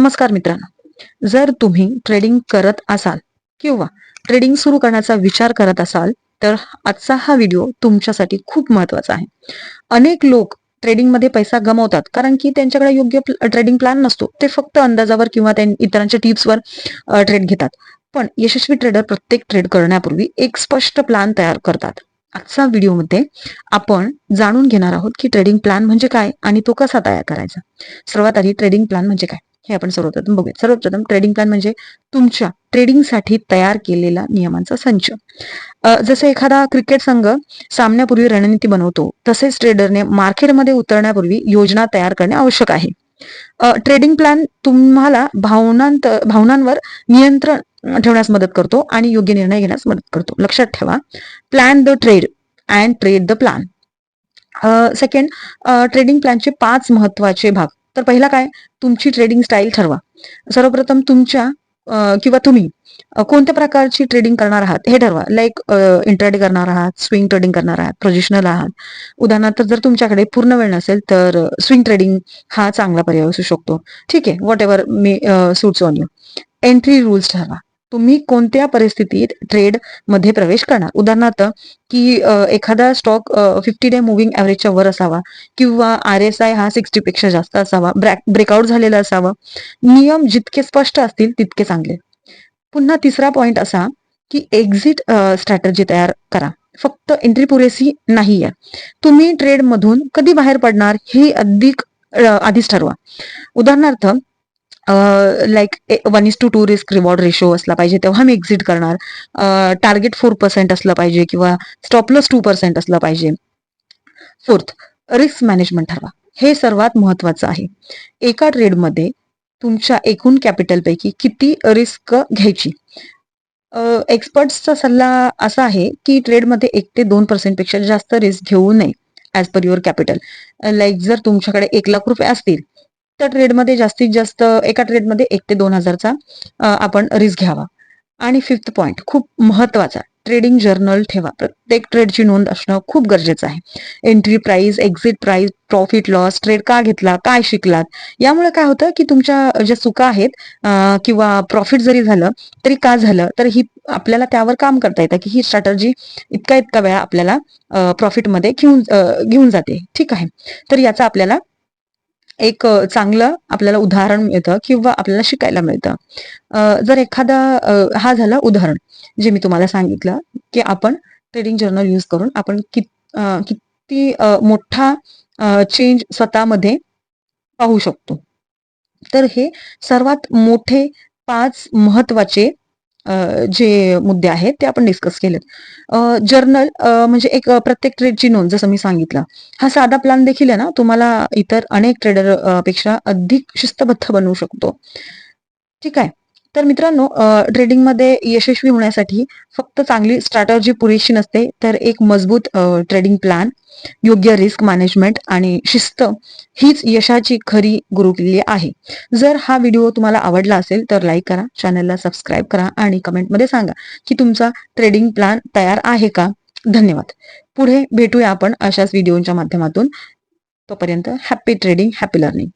नमस्कार मित्रांनो, जर तुम्ही ट्रेडिंग करत असाल किंवा ट्रेडिंग सुरू करण्याचा विचार करत असाल तर आजचा हा व्हिडिओ तुमच्यासाठी खूप महत्वाचा आहे. अनेक लोक ट्रेडिंग मध्ये पैसा गमावतात कारण की त्यांच्याकडे योग्य ट्रेडिंग प्लॅन नसतो. ते फक्त अंदाजावर किंवा इतरांच्या टिप्सवर ट्रेड घेतात. पण यशस्वी ट्रेडर प्रत्येक ट्रेड करण्यापूर्वी एक स्पष्ट प्लॅन तयार करतात. आजच्या व्हिडिओमध्ये आपण जाणून घेणार आहोत की ट्रेडिंग प्लॅन म्हणजे काय आणि तो कसा तयार करायचा. सर्वात आधी ट्रेडिंग प्लॅन म्हणजे काय हे आपण सर्वप्रथम बघूया. सर्वप्रथम ट्रेडिंग प्लॅन म्हणजे तुमच्या ट्रेडिंगसाठी तयार केलेला नियमांचा संच. जसे एखादा क्रिकेट संघ सामन्यापूर्वी रणनीती बनवतो, तसेच ट्रेडरने मार्केटमध्ये उतरण्यापूर्वी योजना तयार करणे आवश्यक आहे. ट्रेडिंग प्लॅन तुम्हाला भावनांवर नियंत्रण ठेवण्यास मदत करतो आणि योग्य निर्णय घेण्यास मदत करतो. लक्षात ठेवा, plan the trade and trade the plan. Second, trading प्लॅनचे 5 महत्वाचे भाग. तर पहिला काय, तुमची ट्रेडिंग स्टाईल ठरवा. सर्वप्रथम तुमच्या किंवा तुम्ही कोणत्या प्रकारची ट्रेडिंग करणार आहात हे ठरवा. लाईक इंट्राडे करणार आहात, स्विंग ट्रेडिंग करणार आहात, पोझिशनल आहात. उदाहरणार्थ जर तुमच्याकडे पूर्ण वेळ नसेल तर स्विंग ट्रेडिंग हा चांगला पर्याय असू शकतो. ठीक आहे, what ever me suits on you. Entry rules ठरवा. तुम्ही कोणत्या परिस्थितीत ट्रेड मध्ये प्रवेश करणार. उदाहरणार्थ की एखादा स्टॉक 50 डे मुव्हिंग ॲव्हरेजच्या वर असावा किंवा RSI हा 60 पेक्षा जास्त असावा, ब्रेकआउट झालेला असावा. नियम जितके स्पष्ट असतील तितके चांगले. पुन्हा तिसरा पॉइंट असा की एक्झिट स्ट्रॅटर्जी तयार करा. फक्त एंट्री पुरेसी नाहीये. तुम्ही ट्रेड मधून कधी बाहेर पडणार हे आधीच ठरवा. उदाहरणार्थ लाईक 1:2 रिस्क रिवॉर्ड रेशो असला पाहिजे तेव्हा मी एक्झिट करणार. टार्गेट 4% असलं पाहिजे किंवा स्टॉप लॉस 2% असलं पाहिजे. फोर्थ, रिस्क मॅनेजमेंट ठरवा. हे सर्वात महत्वाचं आहे. एका ट्रेडमध्ये तुमच्या एकूण कॅपिटल पैकी किती रिस्क घ्यायची. एक्सपर्ट्सचा सल्ला असा आहे की ट्रेडमध्ये 1 ते 2% पेक्षा जास्त रिस्क घेऊ नये as per your capital. Like जर तुमच्याकडे 1 लाख रुपये असतील तर ट्रेडमध्ये जास्तीत जास्त एका ट्रेडमध्ये 1 ते 2 हजारचा आपण रिस्क घ्यावा. आणि फिफ्थ पॉइंट खूप महत्वाचा, ट्रेडिंग जर्नल ठेवा. प्रत्येक ट्रेडची नोंद असणं खूप गरजेचं आहे. Entry price, exit price, profit loss, trade का घेतला, काय शिकलात. यामुळे काय होतं की तुमच्या ज्या चुका आहेत किंवा प्रॉफिट जरी झालं तरी का झालं, तर ही आपल्याला त्यावर काम करता येतं की ही स्ट्रॅटर्जी इतका वेळा आपल्याला प्रॉफिटमध्ये घेऊन जाते. ठीक आहे, तर याचा आपल्याला एक चांगलं आपल्याला उदाहरण मिळतं किंवा आपल्याला शिकायला मिळतं. जर एखादा हा झाला उदाहरण जे मी तुम्हाला सांगितलं की आपण ट्रेडिंग जर्नल यूज करून आपण किती मोठा चेंज स्वतःमध्ये पाहू शकतो. तर हे सर्वात मोठे 5 महत्वाचे जे मुद्दे आहेत ते आपण डिस्कस केलेत. जर्नल म्हणजे एक प्रत्येक ट्रेडची नोंद, जसं मी सांगितलं. हा साधा प्लॅन देखील आहे ना तुम्हाला इतर अनेक ट्रेडर पेक्षा अधिक शिस्तबद्ध बनवू शकतो. ठीक आहे, तर मित्रांनो, ट्रेडिंगमध्ये यशस्वी होण्यासाठी फक्त चांगली स्ट्रॅटर्जी पुरेशी नसते, तर एक मजबूत ट्रेडिंग प्लॅन, योग्य रिस्क मॅनेजमेंट आणि शिस्त हीच यशाची खरी गुरुकिल्ली आहे. जर हा व्हिडिओ तुम्हाला आवडला असेल तर लाईक करा, चॅनलला सबस्क्राईब करा आणि कमेंटमध्ये सांगा की तुमचा ट्रेडिंग प्लॅन तयार आहे का. धन्यवाद. पुढे भेटूया आपण अशाच व्हिडिओच्या माध्यमातून. तोपर्यंत हॅपी ट्रेडिंग, हॅपी लर्निंग.